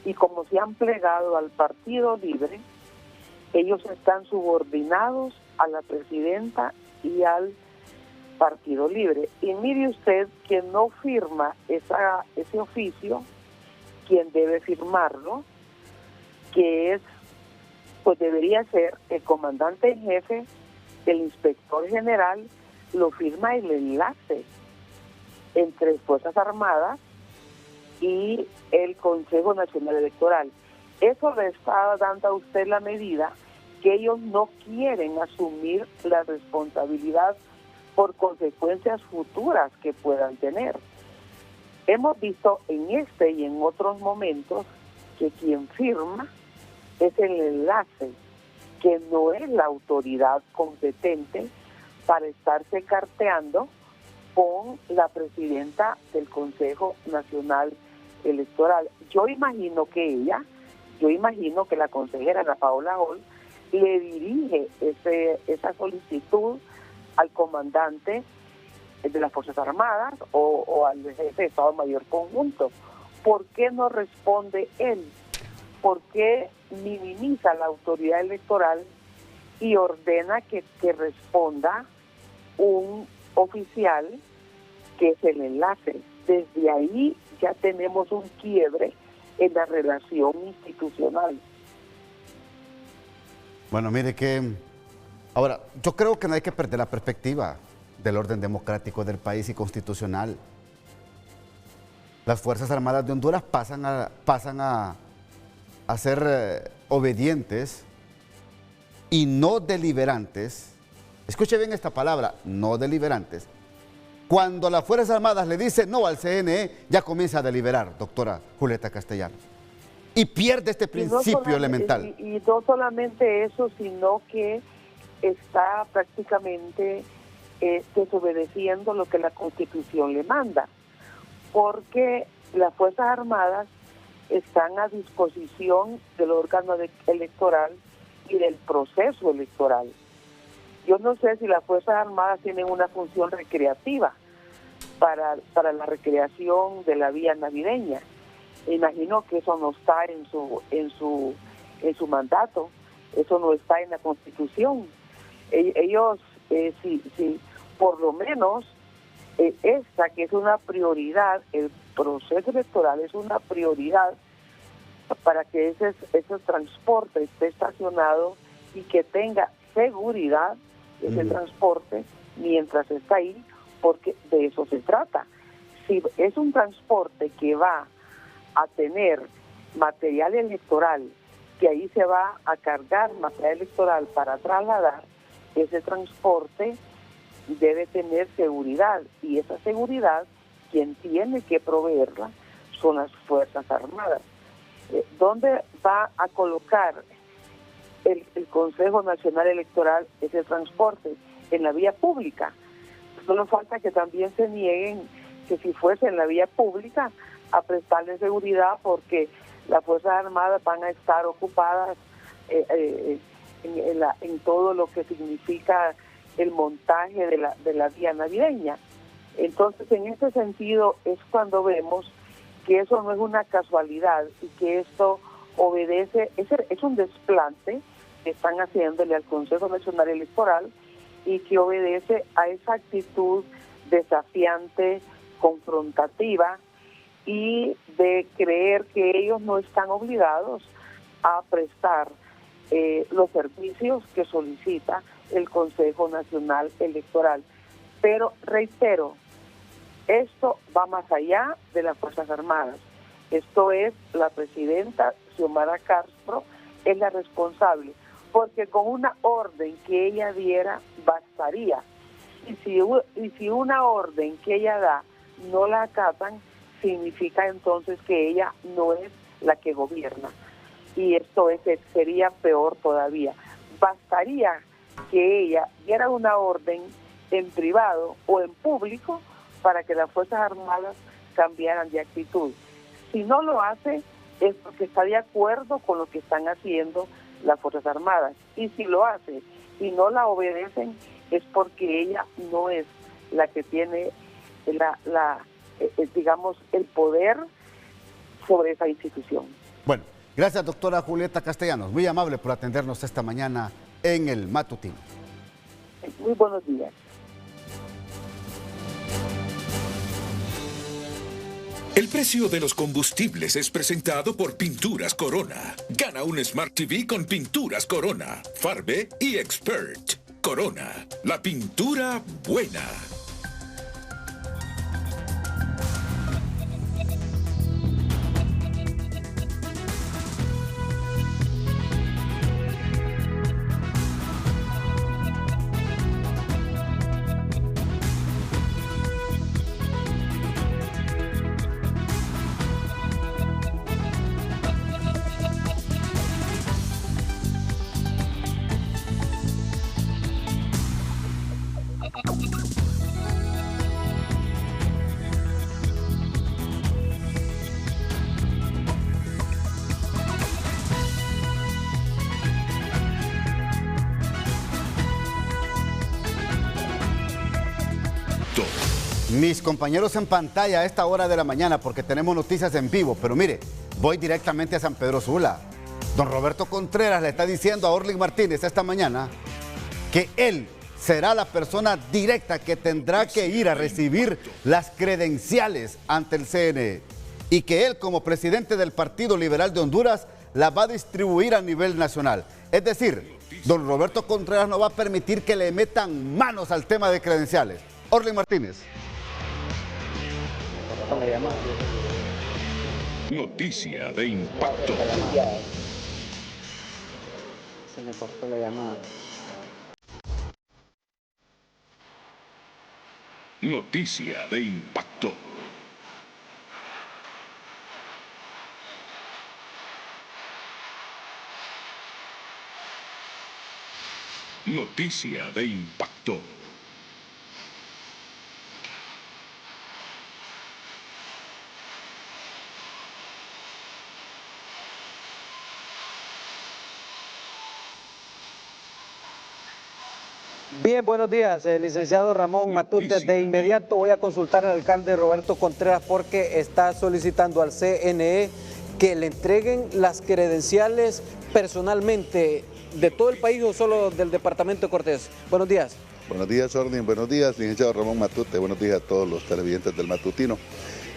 y como se han plegado al Partido Libre, ellos están subordinados a la presidenta y al Partido Libre. Y mire usted que no firma ese oficio, quien debe firmarlo, que es, pues debería ser el comandante en jefe, el inspector general, lo firma el enlace entre Fuerzas Armadas y el Consejo Nacional Electoral. Eso le está dando a usted la medida que ellos no quieren asumir la responsabilidad por consecuencias futuras que puedan tener. Hemos visto en este y en otros momentos que quien firma es el enlace, que no es la autoridad competente para estarse carteando con la presidenta del Consejo Nacional Electoral. Yo imagino que la consejera Ana Paola Hall le dirige esa solicitud al comandante de las Fuerzas Armadas o al jefe de Estado Mayor Conjunto. ¿Por qué no responde él? ¿Por qué minimiza la autoridad electoral y ordena que responda un oficial que es el enlace? Desde ahí ya tenemos un quiebre en la relación institucional. Bueno, mire que ahora yo creo que no hay que perder la perspectiva del orden democrático del país y constitucional. Las Fuerzas Armadas de Honduras pasan a ser obedientes y no deliberantes. Escuche bien esta palabra, no deliberantes. Cuando las Fuerzas Armadas le dicen no al CNE, ya comienza a deliberar, doctora Julieta Castellanos. Y pierde este principio elemental. Y no solamente eso, sino que está prácticamente desobedeciendo lo que la Constitución le manda. Porque las Fuerzas Armadas están a disposición del órgano electoral y del proceso electoral. Yo no sé si las Fuerzas Armadas tienen una función recreativa para la recreación de la vía navideña. Imagino que eso no está en su mandato, eso no está en la Constitución. Ellos, si por lo menos esta que es una prioridad, el proceso electoral es una prioridad para que ese transporte esté estacionado y que tenga seguridad ese transporte mientras está ahí, porque de eso se trata. Si es un transporte que va a tener material electoral, que ahí se va a cargar material electoral para trasladar, ese transporte debe tener seguridad, y esa seguridad quien tiene que proveerla son las Fuerzas Armadas. ¿Dónde va a colocar el Consejo Nacional Electoral ese transporte? En la vía pública. Solo falta que también se nieguen que si fuese en la vía pública a prestarle seguridad, porque las Fuerzas Armadas van a estar ocupadas en todo lo que significa el montaje de la vía navideña. Entonces, en este sentido es cuando vemos que eso no es una casualidad y que esto obedece, es un desplante que están haciéndole al Consejo Nacional Electoral y que obedece a esa actitud desafiante, confrontativa y de creer que ellos no están obligados a prestar los servicios que solicita el Consejo Nacional Electoral. Pero reitero, esto va más allá de las Fuerzas Armadas. Esto es la presidenta Xiomara Castro, es la responsable, porque con una orden que ella diera bastaría. Y si una orden que ella da no la acatan, significa entonces que ella no es la que gobierna. Y esto sería peor todavía. Bastaría que ella diera una orden en privado o en público para que las Fuerzas Armadas cambiaran de actitud. Si no lo hace, es porque está de acuerdo con lo que están haciendo las Fuerzas Armadas. Y si lo hace y no la obedecen, es porque ella no es la que tiene digamos, el poder sobre esa institución. Bueno, gracias, doctora Julieta Castellanos. Muy amable por atendernos esta mañana en el matutino. Muy buenos días. El precio de los combustibles es presentado por Pinturas Corona. Gana un Smart TV con Pinturas Corona, Farbe y Expert. Corona, la pintura buena. Mis compañeros en pantalla a esta hora de la mañana, porque tenemos noticias en vivo, pero mire, voy directamente a San Pedro Sula. Don Roberto Contreras le está diciendo a Orly Martínez esta mañana que él será la persona directa que tendrá que ir a recibir las credenciales ante el CNE y que él, como presidente del Partido Liberal de Honduras, las va a distribuir a nivel nacional. Es decir, don Roberto Contreras no va a permitir que le metan manos al tema de credenciales. Orly Martínez. Noticia de impacto. Se me cortó la llamada. Noticia de impacto. Noticia de impacto. Bien, buenos días, licenciado Ramón Matute. De inmediato voy a consultar al alcalde Roberto Contreras porque está solicitando al CNE que le entreguen las credenciales personalmente de todo el país o solo del departamento de Cortés. Buenos días. Buenos días, Ordin. Buenos días, licenciado Ramón Matute. Buenos días a todos los televidentes del matutino.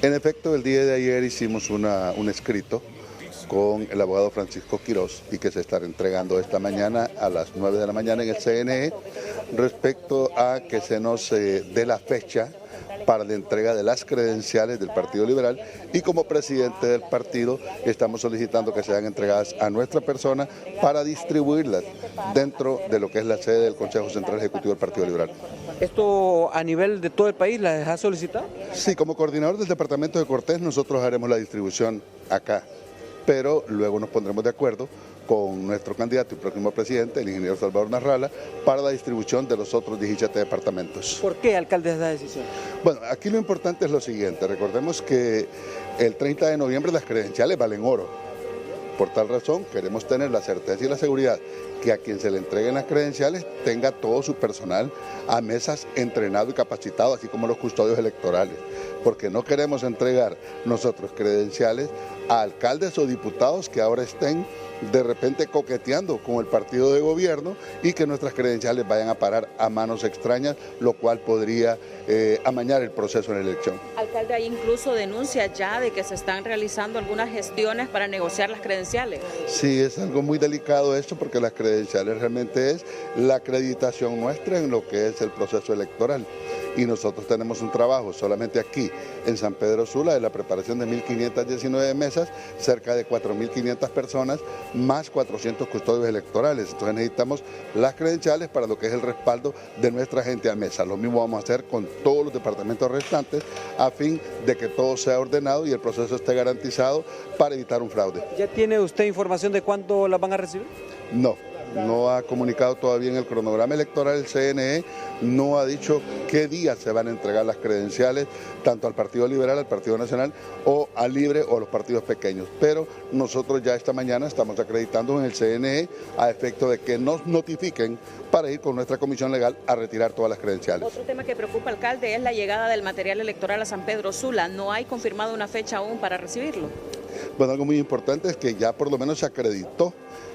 En efecto, el día de ayer hicimos un escrito con el abogado Francisco Quirós y que se estará entregando esta mañana a las 9 de la mañana en el CNE respecto a que se nos dé la fecha para la entrega de las credenciales del Partido Liberal y como presidente del partido estamos solicitando que sean entregadas a nuestra persona para distribuirlas dentro de lo que es la sede del Consejo Central Ejecutivo del Partido Liberal. ¿Esto a nivel de todo el país las ha solicitado? Sí, como coordinador del departamento de Cortés nosotros haremos la distribución acá, pero luego nos pondremos de acuerdo con nuestro candidato y próximo presidente, el ingeniero Salvador Narrala, para la distribución de los otros 17 departamentos. ¿Por qué, alcalde, esa decisión? Bueno, aquí lo importante es lo siguiente, recordemos que el 30 de noviembre las credenciales valen oro. Por tal razón, queremos tener la certeza y la seguridad que a quien se le entreguen las credenciales tenga todo su personal a mesas entrenado y capacitado, así como los custodios electorales, porque no queremos entregar nosotros credenciales a alcaldes o diputados que ahora estén de repente coqueteando con el partido de gobierno y que nuestras credenciales vayan a parar a manos extrañas, lo cual podría amañar el proceso en la elección. Alcalde, hay incluso denuncias ya de que se están realizando algunas gestiones para negociar las credenciales. Sí, es algo muy delicado esto porque las credenciales realmente es la acreditación nuestra en lo que es el proceso electoral. y nosotros tenemos un trabajo solamente aquí en San Pedro Sula de la preparación de 1.519 mesas, cerca de 4.500 personas, más 400 custodios electorales. Entonces necesitamos las credenciales para lo que es el respaldo de nuestra gente a mesa. Lo mismo vamos a hacer con todos los departamentos restantes a fin de que todo sea ordenado y el proceso esté garantizado para evitar un fraude. ¿Ya tiene usted información de cuándo las van a recibir? No ha comunicado todavía en el cronograma electoral el CNE, no ha dicho qué día se van a entregar las credenciales, tanto al Partido Liberal, al Partido Nacional, o al Libre o a los partidos pequeños. Pero nosotros ya esta mañana estamos acreditando en el CNE a efecto de que nos notifiquen para ir con nuestra comisión legal a retirar todas las credenciales. Otro tema que preocupa, alcalde, es la llegada del material electoral a San Pedro Sula. ¿No hay confirmado una fecha aún para recibirlo? Bueno, algo muy importante es que ya por lo menos se acreditó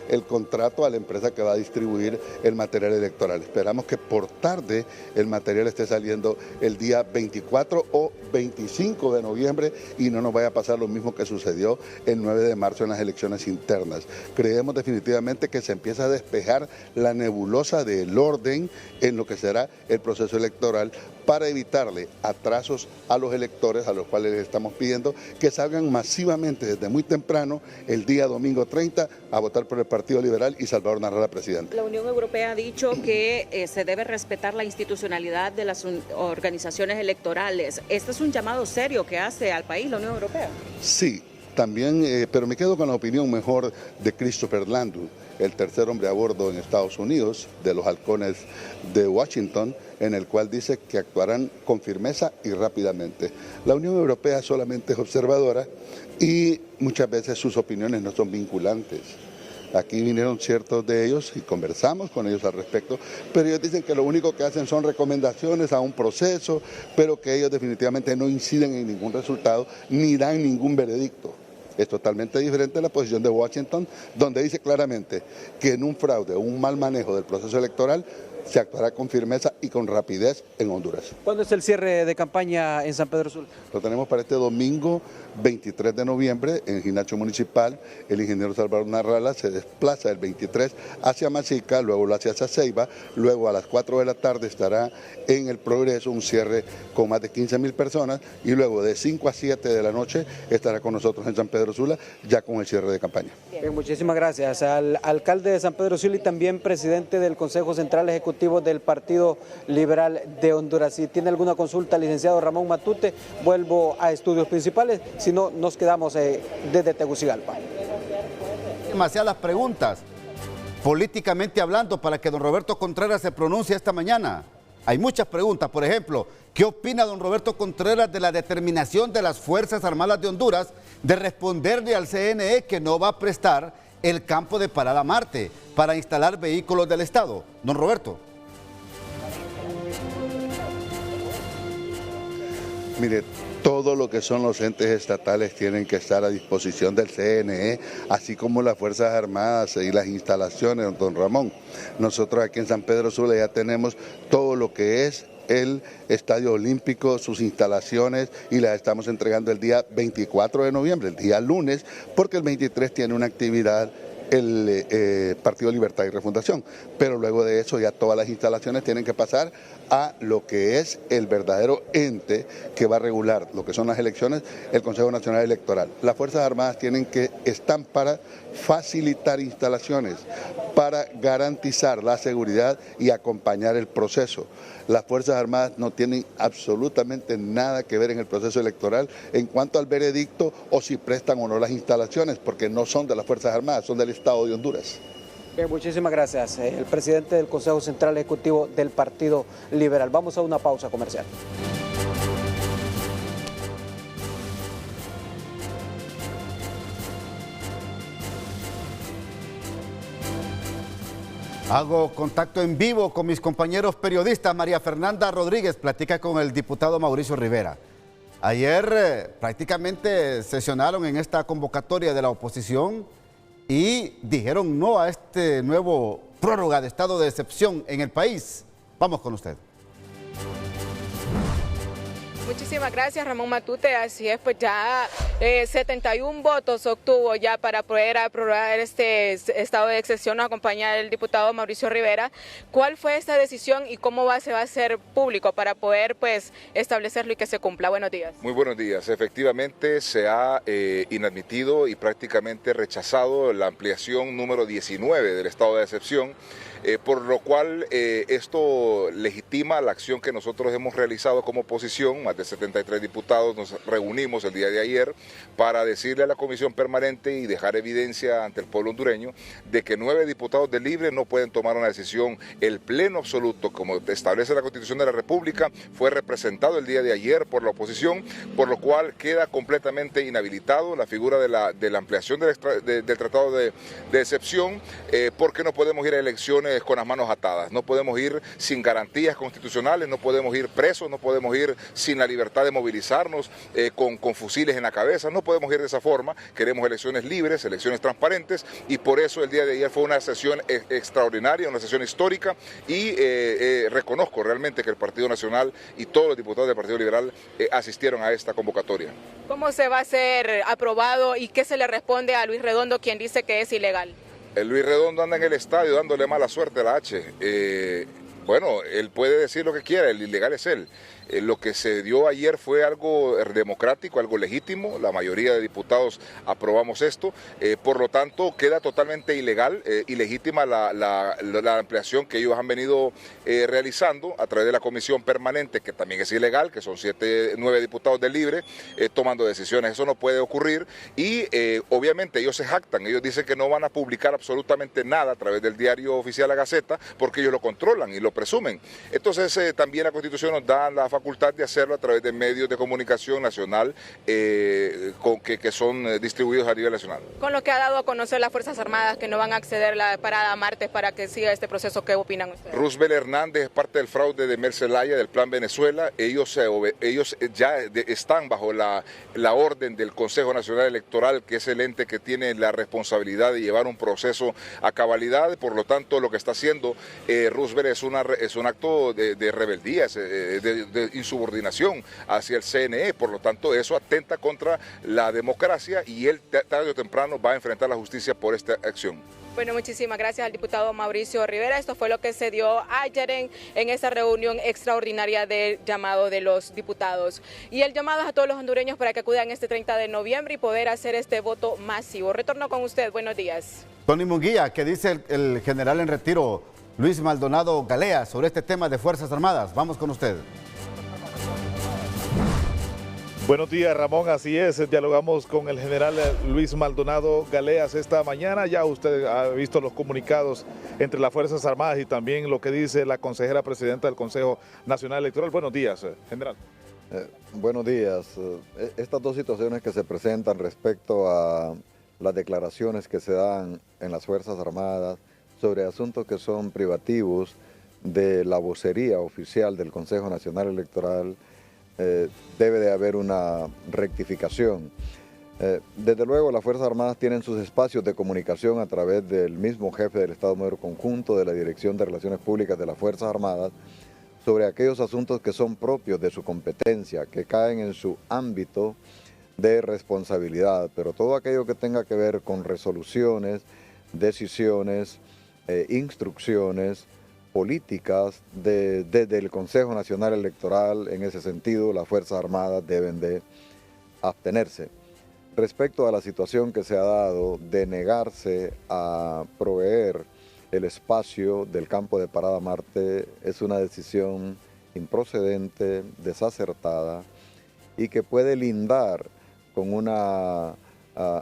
el contrato a la empresa que va a distribuir el material electoral. Esperamos que por tarde el material esté saliendo el día 24 o 25 de noviembre y no nos vaya a pasar lo mismo que sucedió el 9 de marzo en las elecciones internas. Creemos definitivamente que se empieza a despejar la nebulosa del orden en lo que será el proceso electoral para evitarle atrasos a los electores, a los cuales les estamos pidiendo que salgan masivamente desde muy temprano el día domingo 30 a votar por el Partido Liberal y Salvador Narrala presidente. La Unión Europea ha dicho que se debe respetar la institucionalidad de las organizaciones electorales. Este es un llamado serio que hace al país la Unión Europea. Sí, también, pero me quedo con la opinión mejor de Christopher Landau, el tercer hombre a bordo en Estados Unidos, de los halcones de Washington, en el cual dice que actuarán con firmeza y rápidamente. La Unión Europea solamente es observadora y muchas veces sus opiniones no son vinculantes. Aquí vinieron ciertos de ellos y conversamos con ellos al respecto, pero ellos dicen que lo único que hacen son recomendaciones a un proceso, pero que ellos definitivamente no inciden en ningún resultado ni dan ningún veredicto. Es totalmente diferente a la posición de Washington, donde dice claramente que en un fraude o un mal manejo del proceso electoral se actuará con firmeza y con rapidez en Honduras. ¿Cuándo es el cierre de campaña en San Pedro Sula? Lo tenemos para este domingo 23 de noviembre en el gimnasio municipal. El ingeniero Salvador Narrala se desplaza el 23 hacia Masica, luego lo hace hacia Ceiba, luego a las 4 de la tarde estará en el Progreso, un cierre con más de 15.000 personas, y luego de 5 a 7 de la noche estará con nosotros en San Pedro Sula, ya con el cierre de campaña. Bien, muchísimas gracias al alcalde de San Pedro Sula y también presidente del Consejo Central Ejecutivo del Partido Liberal de Honduras. Si tiene alguna consulta, licenciado Ramón Matute, vuelvo a estudios principales, si no, nos quedamos desde Tegucigalpa. Demasiadas preguntas, políticamente hablando, para que don Roberto Contreras se pronuncie esta mañana. Hay muchas preguntas, por ejemplo, ¿qué opina don Roberto Contreras de la determinación de las Fuerzas Armadas de Honduras de responderle al CNE que no va a prestar el campo de Parada Marte para instalar vehículos del Estado? Don Roberto. Mire, todo lo que son los entes estatales tienen que estar a disposición del CNE, así como las Fuerzas Armadas y las instalaciones, don Ramón. Nosotros aquí en San Pedro Sula ya tenemos todo lo que es el Estadio Olímpico, sus instalaciones, y las estamos entregando el día 24 de noviembre, el día lunes, porque el 23 tiene una actividad el Partido Libertad y Refundación, pero luego de eso ya todas las instalaciones tienen que pasar a lo que es el verdadero ente que va a regular lo que son las elecciones, el Consejo Nacional Electoral. Las Fuerzas Armadas están para facilitar instalaciones, para garantizar la seguridad y acompañar el proceso. Las Fuerzas Armadas no tienen absolutamente nada que ver en el proceso electoral en cuanto al veredicto o si prestan o no las instalaciones, porque no son de las Fuerzas Armadas, son del Estado de Honduras. Bien, muchísimas gracias. El presidente del Consejo Central Ejecutivo del Partido Liberal. Vamos a una pausa comercial. Hago contacto en vivo con mis compañeros periodistas. María Fernanda Rodríguez platica con el diputado Mauricio Rivera. Ayer prácticamente sesionaron en esta convocatoria de la oposición y dijeron no a este nuevo prórroga de estado de excepción en el país. Vamos con usted. Muchísimas gracias, Ramón Matute. Así es, pues ya 71 votos obtuvo ya para poder aprobar este estado de excepción, acompañar al diputado Mauricio Rivera. ¿Cuál fue esta decisión y cómo se va a hacer público para poder pues establecerlo y que se cumpla? Buenos días. Muy buenos días. Efectivamente se ha inadmitido y prácticamente rechazado la ampliación número 19 del estado de excepción. Por lo cual esto legitima la acción que nosotros hemos realizado como oposición. Más de 73 diputados nos reunimos el día de ayer para decirle a la Comisión Permanente y dejar evidencia ante el pueblo hondureño de que 9 diputados del Libre no pueden tomar una decisión. El pleno absoluto, como establece la Constitución de la República, fue representado el día de ayer por la oposición, por lo cual queda completamente inhabilitado la figura de la ampliación del tratado de excepción, porque no podemos ir a elecciones con las manos atadas, no podemos ir sin garantías constitucionales, no podemos ir presos, no podemos ir sin la libertad de movilizarnos con fusiles en la cabeza, no podemos ir de esa forma. Queremos elecciones libres, elecciones transparentes, y por eso el día de ayer fue una sesión extraordinaria, una sesión histórica, y reconozco realmente que el Partido Nacional y todos los diputados del Partido Liberal asistieron a esta convocatoria. ¿Cómo se va a ser aprobado y qué se le responde a Luis Redondo, quien dice que es ilegal? Luis Redondo anda en el estadio dándole mala suerte a la H. Bueno, él puede decir lo que quiera, el ilegal es él. Lo que se dio ayer fue algo democrático, algo legítimo. La mayoría de diputados aprobamos esto. Por lo tanto, queda totalmente ilegal, ilegítima la ampliación que ellos han venido realizando a través de la Comisión Permanente, que también es ilegal, que son 9 diputados del Libre tomando decisiones. Eso no puede ocurrir y obviamente ellos se jactan. Ellos dicen que no van a publicar absolutamente nada a través del diario oficial La Gaceta porque ellos lo controlan y lo presumen. Entonces también la Constitución nos da la facultad de hacerlo a través de medios de comunicación nacional que son distribuidos a nivel nacional. Con lo que ha dado a conocer las Fuerzas Armadas que no van a acceder a la parada martes para que siga este proceso, ¿qué opinan ustedes? Roosevelt Hernández es parte del fraude de Mel Zelaya, del Plan Venezuela. Ellos ya están bajo la orden del Consejo Nacional Electoral, que es el ente que tiene la responsabilidad de llevar un proceso a cabalidad. Por lo tanto, lo que está haciendo Roosevelt es un acto de rebeldía, de insubordinación hacia el CNE. Por lo tanto, eso atenta contra la democracia y él tarde o temprano va a enfrentar la justicia por esta acción. Bueno, muchísimas gracias al diputado Mauricio Rivera. Esto fue lo que se dio ayer en esa reunión extraordinaria del llamado de los diputados. Y el llamado es a todos los hondureños para que acudan este 30 de noviembre y poder hacer este voto masivo. Retorno con usted. Buenos días. Tony Munguía, ¿qué dice el general en retiro Luis Maldonado Galea sobre este tema de Fuerzas Armadas? Vamos con usted. Buenos días, Ramón, así es, dialogamos con el general Luis Maldonado Galeas esta mañana. Ya usted ha visto los comunicados entre las Fuerzas Armadas y también lo que dice la consejera presidenta del Consejo Nacional Electoral. Buenos días, general. Buenos días. Estas dos situaciones que se presentan respecto a las declaraciones que se dan en las Fuerzas Armadas sobre asuntos que son privativos de la vocería oficial del Consejo Nacional Electoral, debe de haber una rectificación. Desde luego las Fuerzas Armadas tienen sus espacios de comunicación a través del mismo jefe del Estado Mayor Conjunto, de la Dirección de Relaciones Públicas de las Fuerzas Armadas, sobre aquellos asuntos que son propios de su competencia, que caen en su ámbito de responsabilidad, pero todo aquello que tenga que ver con resoluciones, decisiones, instrucciones, políticas desde el Consejo Nacional Electoral, en ese sentido las Fuerzas Armadas deben de abstenerse. Respecto a la situación que se ha dado de negarse a proveer el espacio del campo de Parada Marte, es una decisión improcedente, desacertada y que puede lindar con una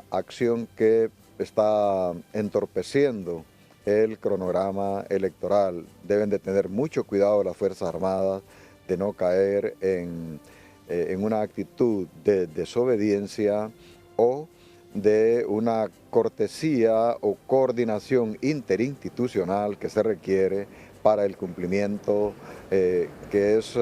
acción que está entorpeciendo el cronograma electoral. Deben de tener mucho cuidado las Fuerzas Armadas de no caer en una actitud de desobediencia o de una cortesía o coordinación interinstitucional que se requiere para el cumplimiento que es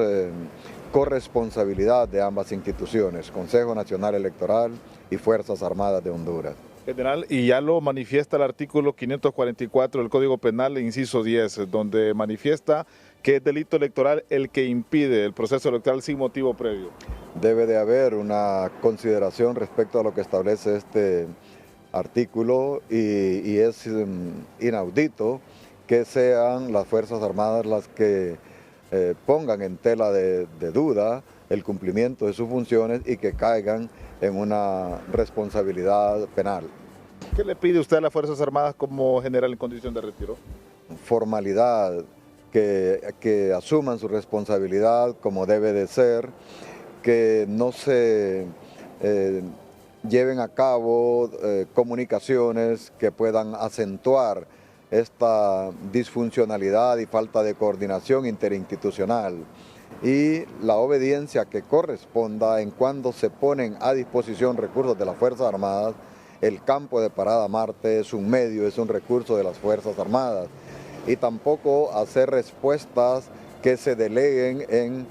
corresponsabilidad de ambas instituciones, Consejo Nacional Electoral y Fuerzas Armadas de Honduras. General, y ya lo manifiesta el artículo 544 del Código Penal, inciso 10, donde manifiesta que es delito electoral el que impide el proceso electoral sin motivo previo? Debe de haber una consideración respecto a lo que establece este artículo y es inaudito que sean las Fuerzas Armadas las que pongan en tela de duda el cumplimiento de sus funciones y que caigan en una responsabilidad penal. ¿Qué le pide usted a las Fuerzas Armadas como general en condición de retiro? Formalidad, que asuman su responsabilidad como debe de ser, que no se lleven a cabo comunicaciones que puedan acentuar esta disfuncionalidad y falta de coordinación interinstitucional, y la obediencia que corresponda en cuando se ponen a disposición recursos de las Fuerzas Armadas. El campo de Parada Marte es un medio, es un recurso de las Fuerzas Armadas, y tampoco hacer respuestas que se deleguen en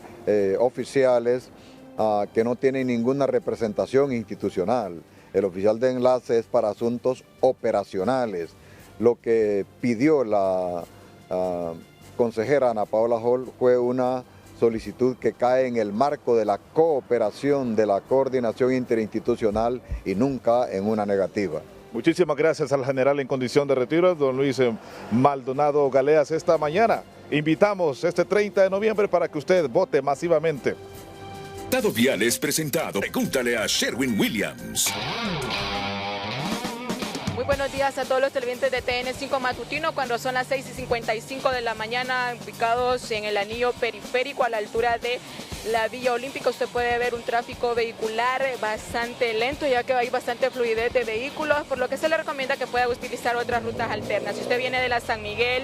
oficiales que no tienen ninguna representación institucional. El oficial de enlace es para asuntos operacionales. Lo que pidió la consejera Ana Paola Hall fue una solicitud que cae en el marco de la cooperación, de la coordinación interinstitucional y nunca en una negativa. Muchísimas gracias al general en condición de retiro, don Luis Maldonado Galeas. Esta mañana invitamos este 30 de noviembre para que usted vote masivamente. Dado Vial es presentado. Pregúntale a Sherwin Williams. Muy buenos días a todos los televidentes de TN5 Matutino, cuando son las 6:55 de la mañana, ubicados en el anillo periférico a la altura de la Villa Olímpica. Usted puede ver un tráfico vehicular bastante lento, ya que hay bastante fluidez de vehículos, por lo que se le recomienda que pueda utilizar otras rutas alternas. Si usted viene de la San Miguel,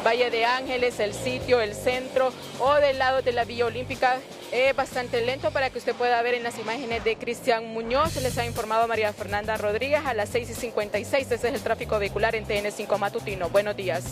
Valle de Ángeles, el sitio, el centro o del lado de la Villa Olímpica, es bastante lento, para que usted pueda ver en las imágenes de Cristian Muñoz. Les ha informado María Fernanda Rodríguez a las 6:56. Ese es el tráfico vehicular en TN5 Matutino. Buenos días.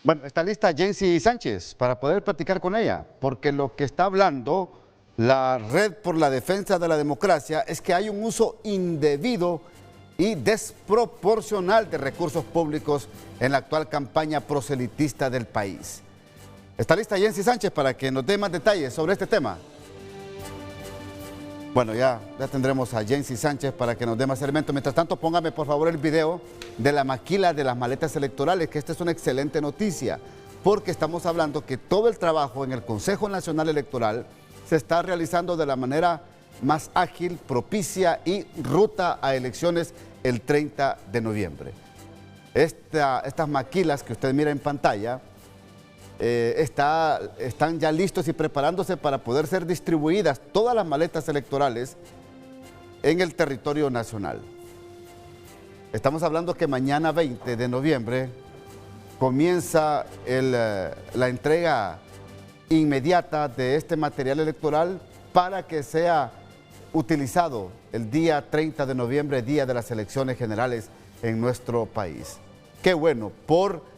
Bueno, está lista Jensi Sánchez para poder platicar con ella, porque lo que está hablando la Red por la Defensa de la Democracia es que hay un uso indebido y desproporcional de recursos públicos en la actual campaña proselitista del país. Está lista Jensi Sánchez para que nos dé más detalles sobre este tema. Bueno, ya tendremos a Jensi Sánchez para que nos dé más elementos. Mientras tanto, póngame por favor el video de la maquila de las maletas electorales, que esta es una excelente noticia, porque estamos hablando que todo el trabajo en el Consejo Nacional Electoral se está realizando de la manera más ágil, propicia y ruta a elecciones el 30 de noviembre. Estas maquilas que usted mira en pantalla están ya listos y preparándose para poder ser distribuidas todas las maletas electorales en el territorio nacional. Estamos hablando que mañana 20 de noviembre comienza la entrega inmediata de este material electoral para que sea utilizado el día 30 de noviembre, día de las elecciones generales en nuestro país. Qué bueno por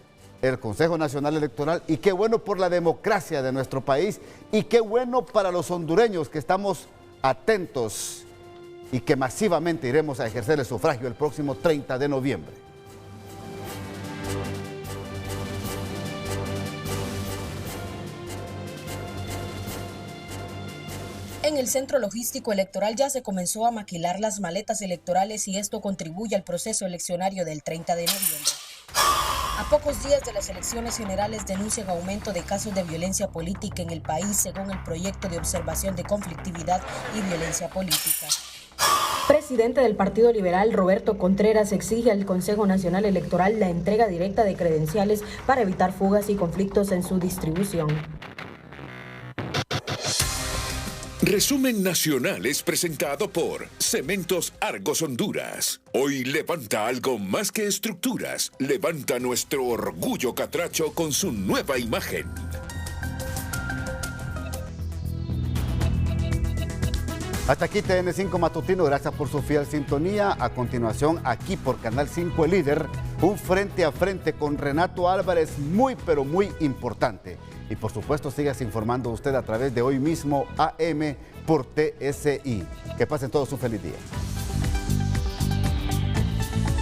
el Consejo Nacional Electoral y qué bueno por la democracia de nuestro país y qué bueno para los hondureños que estamos atentos y que masivamente iremos a ejercer el sufragio el próximo 30 de noviembre. En el Centro Logístico Electoral ya se comenzó a maquilar las maletas electorales y esto contribuye al proceso eleccionario del 30 de noviembre. A pocos días de las elecciones generales denuncian aumento de casos de violencia política en el país según el proyecto de observación de conflictividad y violencia política. Presidente del Partido Liberal, Roberto Contreras, exige al Consejo Nacional Electoral la entrega directa de credenciales para evitar fugas y conflictos en su distribución. Resumen Nacional es presentado por Cementos Argos Honduras. Hoy levanta algo más que estructuras. Levanta nuestro orgullo catracho con su nueva imagen. Hasta aquí TN5 Matutino, gracias por su fiel sintonía. A continuación, aquí por Canal 5 El Líder, un frente a frente con Renato Álvarez muy pero muy importante. Y por supuesto, sigas informando usted a través de Hoy Mismo AM por TSI. Que pasen todos un feliz día.